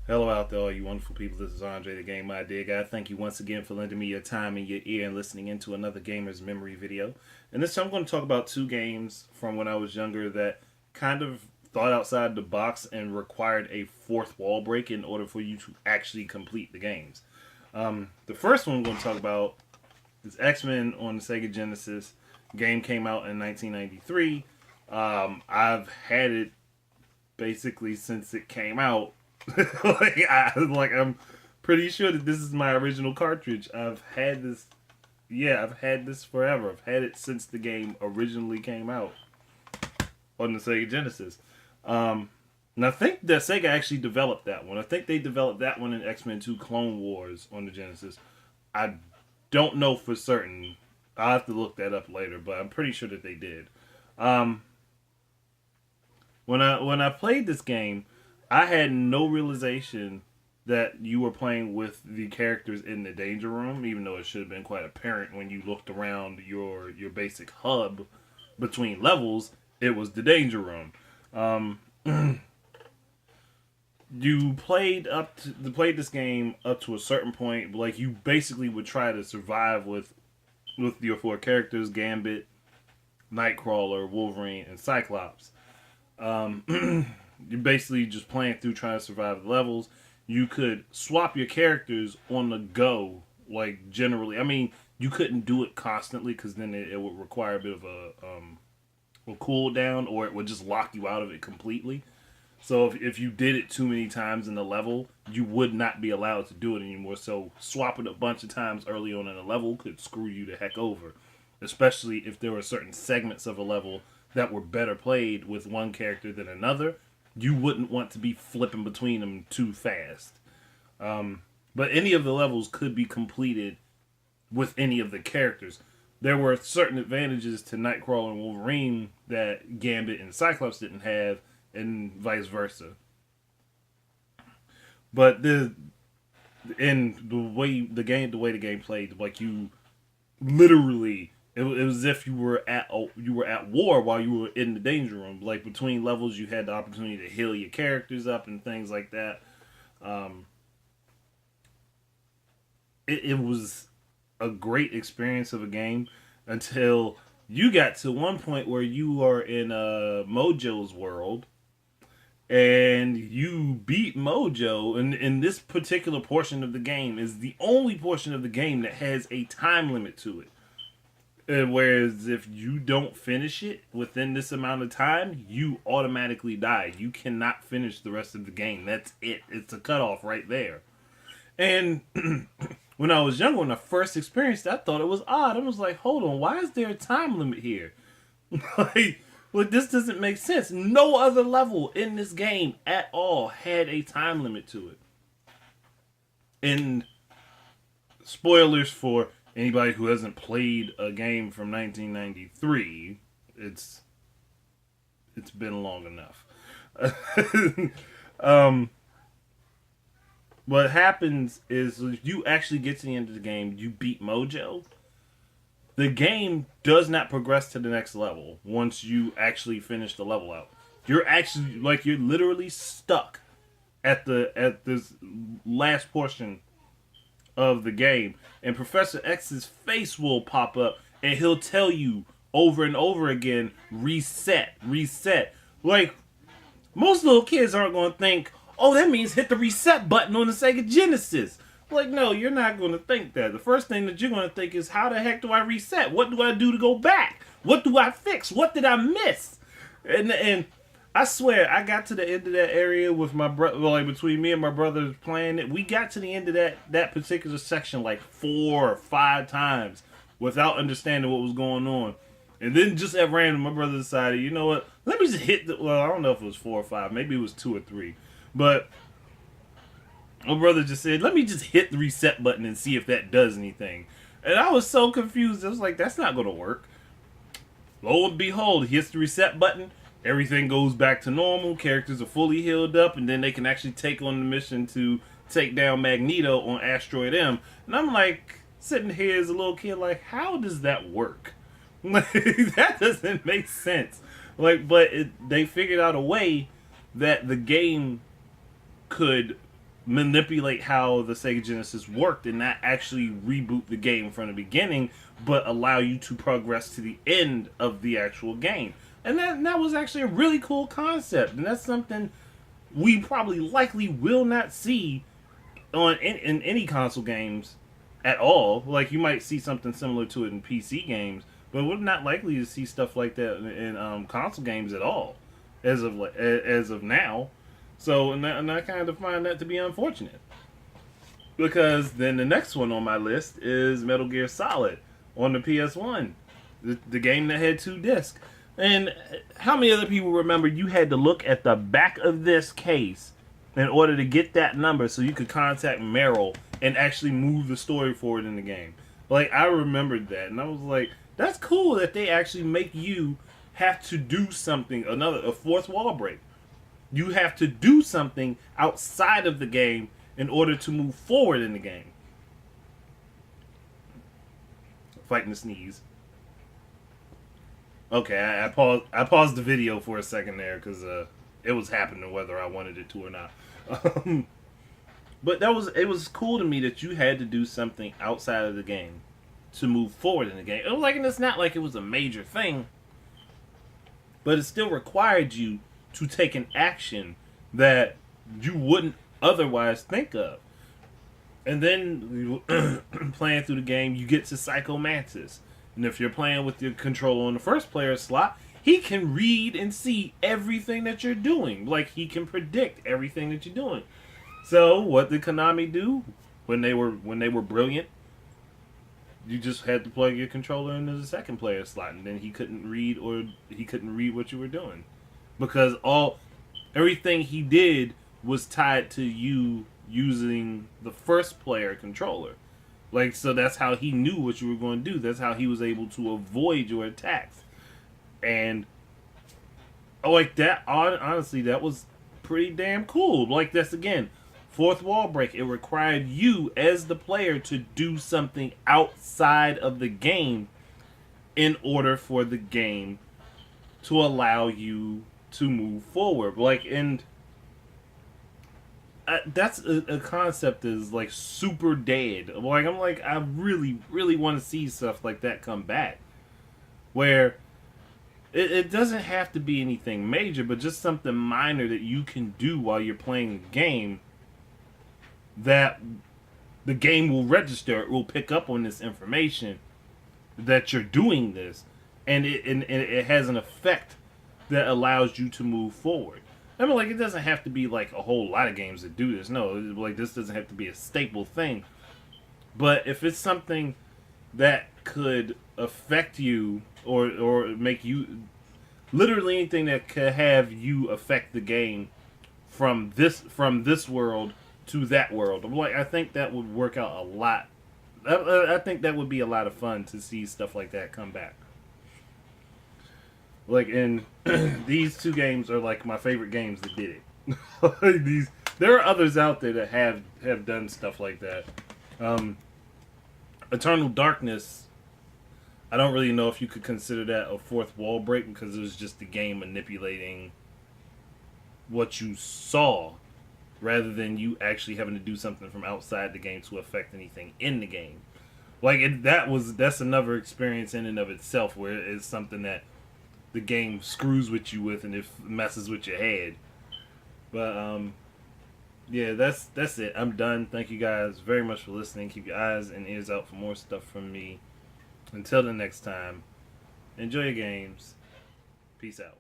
Hello out there, all you wonderful people. This is Andre, the Game Idea Guy. Thank you once again for lending me your time and your ear and listening into another Gamer's Memory video. And this time I'm going to talk about two games from when I was younger that kind of thought outside the box and required a fourth wall break in order for you to actually complete the games. The first one I'm going to talk about is X-Men on the Sega Genesis. Game came out in 1993. I've had it basically since it came out. I'm pretty sure that this is my original cartridge. I've had this. Yeah, I've had this forever. I've had it since the game originally came out on the Sega Genesis. And I think that Sega actually developed that one. I think they developed that one in X-Men 2 Clone Wars on the Genesis. I don't know for certain. I'll have to look that up later, but I'm pretty sure that they did. When I played this game, I had no realization that you were playing with the characters in the danger room, even though it should have been quite apparent when you looked around your basic hub between levels. It was the danger room. You played this game up to a certain point. Like, you basically would try to survive with your four characters: Gambit, Nightcrawler, Wolverine, and Cyclops. You're basically just playing through trying to survive the levels. You could swap your characters on the go, like generally. I mean, you couldn't do it constantly because then it would require a bit of a cooldown, or it would just lock you out of it completely. So if you did it too many times in the level, you would not be allowed to do it anymore. So swapping a bunch of times early on in a level could screw you the heck over, especially if there were certain segments of a level that were better played with one character than another. You wouldn't want to be flipping between them too fast. But any of the levels could be completed with any of the characters. There were certain advantages to Nightcrawler and Wolverine that Gambit and Cyclops didn't have, and vice versa. But the way the game played, like, you literally, it was as if you were at war while you were in the danger room. Like, between levels, you had the opportunity to heal your characters up and things like that. It was a great experience of a game until you got to one point where you are in Mojo's world, and you beat Mojo, and in this particular portion of the game is the only portion of the game that has a time limit to it. Whereas if you don't finish it within this amount of time, you automatically die. You cannot finish the rest of the game. That's it. It's a cutoff right there. And when I was younger, when I first experienced it, I thought it was odd. I was like, hold on, why is there a time limit here? like, this doesn't make sense. No other level in this game at all had a time limit to it. And spoilers for anybody who hasn't played a game from 1993, it's been long enough. What happens is, if you actually get to the end of the game, you beat Mojo, the game does not progress to the next level once you actually finish the level out. You're literally stuck at this last portion of the game, and Professor X's face will pop up and he'll tell you over and over again, reset, reset. Like, most little kids aren't going to think, oh, that means hit the reset button on the Sega Genesis. Like, no, you're not going to think that. The first thing that you're going to think is, how the heck do I reset? What do I do to go back? What do I fix? What did I miss? And I swear, I got to the end of that area with my brother, like, between me and my brother playing it. We got to the end of that particular section like 4 or 5 times without understanding what was going on. And then just at random, my brother decided, you know what? Let me just hit well, I don't know if it was 4 or 5. Maybe it was 2 or 3. But my brother just said, let me just hit the reset button and see if that does anything. And I was so confused. I was like, that's not going to work. Lo and behold, he hits the reset button. Everything goes back to normal. Characters are fully healed up. And then they can actually take on the mission to take down Magneto on Asteroid M. And I'm like, sitting here as a little kid, like, how does that work? Like, that doesn't make sense. Like, but they figured out a way that the game could manipulate how the Sega Genesis worked and not actually reboot the game from the beginning, but allow you to progress to the end of the actual game. And that was actually a really cool concept, and that's something we probably likely will not see in any console games at all. Like, you might see something similar to it in PC games, but we're not likely to see stuff like that in console games at all as of now. So, and I kind of find that to be unfortunate. Because then the next one on my list is Metal Gear Solid on the PS1. The game that had 2 discs. And how many other people remember you had to look at the back of this case in order to get that number so you could contact Meryl and actually move the story forward in the game? Like, I remembered that, and I was like, that's cool that they actually make you have to do something, a fourth wall break. You have to do something outside of the game in order to move forward in the game. Fighting the sneeze. Okay, I paused the video for a second there because it was happening whether I wanted it to or not. But it was cool to me that you had to do something outside of the game to move forward in the game. It was like, and it's not like it was a major thing, but it still required you to take an action that you wouldn't otherwise think of. And then playing through the game, you get to Psycho Mantis. And if you're playing with your controller on the first player slot, he can read and see everything that you're doing. Like, he can predict everything that you're doing. So, what did Konami do when they were brilliant? You just had to plug your controller into the second player slot, and then he couldn't read what you were doing. Because everything he did was tied to you using the first player controller. Like, so that's how he knew what you were going to do. That's how he was able to avoid your attacks. And like that, honestly, that was pretty damn cool. Like, that's, again, fourth wall break. It required you as the player to do something outside of the game in order for the game to allow you to move forward. Like, and that's a concept that is like super dead. Like, I'm like, I really, really want to see stuff like that come back, where it doesn't have to be anything major, but just something minor that you can do while you're playing the game, that the game will register, it will pick up on this information that you're doing this, and it has an effect that allows you to move forward. I mean, like, it doesn't have to be like a whole lot of games that do this. No, like, this doesn't have to be a staple thing. But if it's something that could affect you or make you, literally anything that could have you affect the game from this world to that world, I'm like, I think that would work out a lot. I think that would be a lot of fun to see stuff like that come back. Like, in these 2 games are like my favorite games that did it. There are others out there that have done stuff like that. Eternal Darkness, I don't really know if you could consider that a fourth wall break, because it was just the game manipulating what you saw rather than you actually having to do something from outside the game to affect anything in the game. Like, that's another experience in and of itself, where it's something that the game screws with you with and it messes with your head. But yeah, that's it. I'm done. Thank you guys very much for listening. Keep your eyes and ears out for more stuff from me. Until the next time, enjoy your games. Peace out.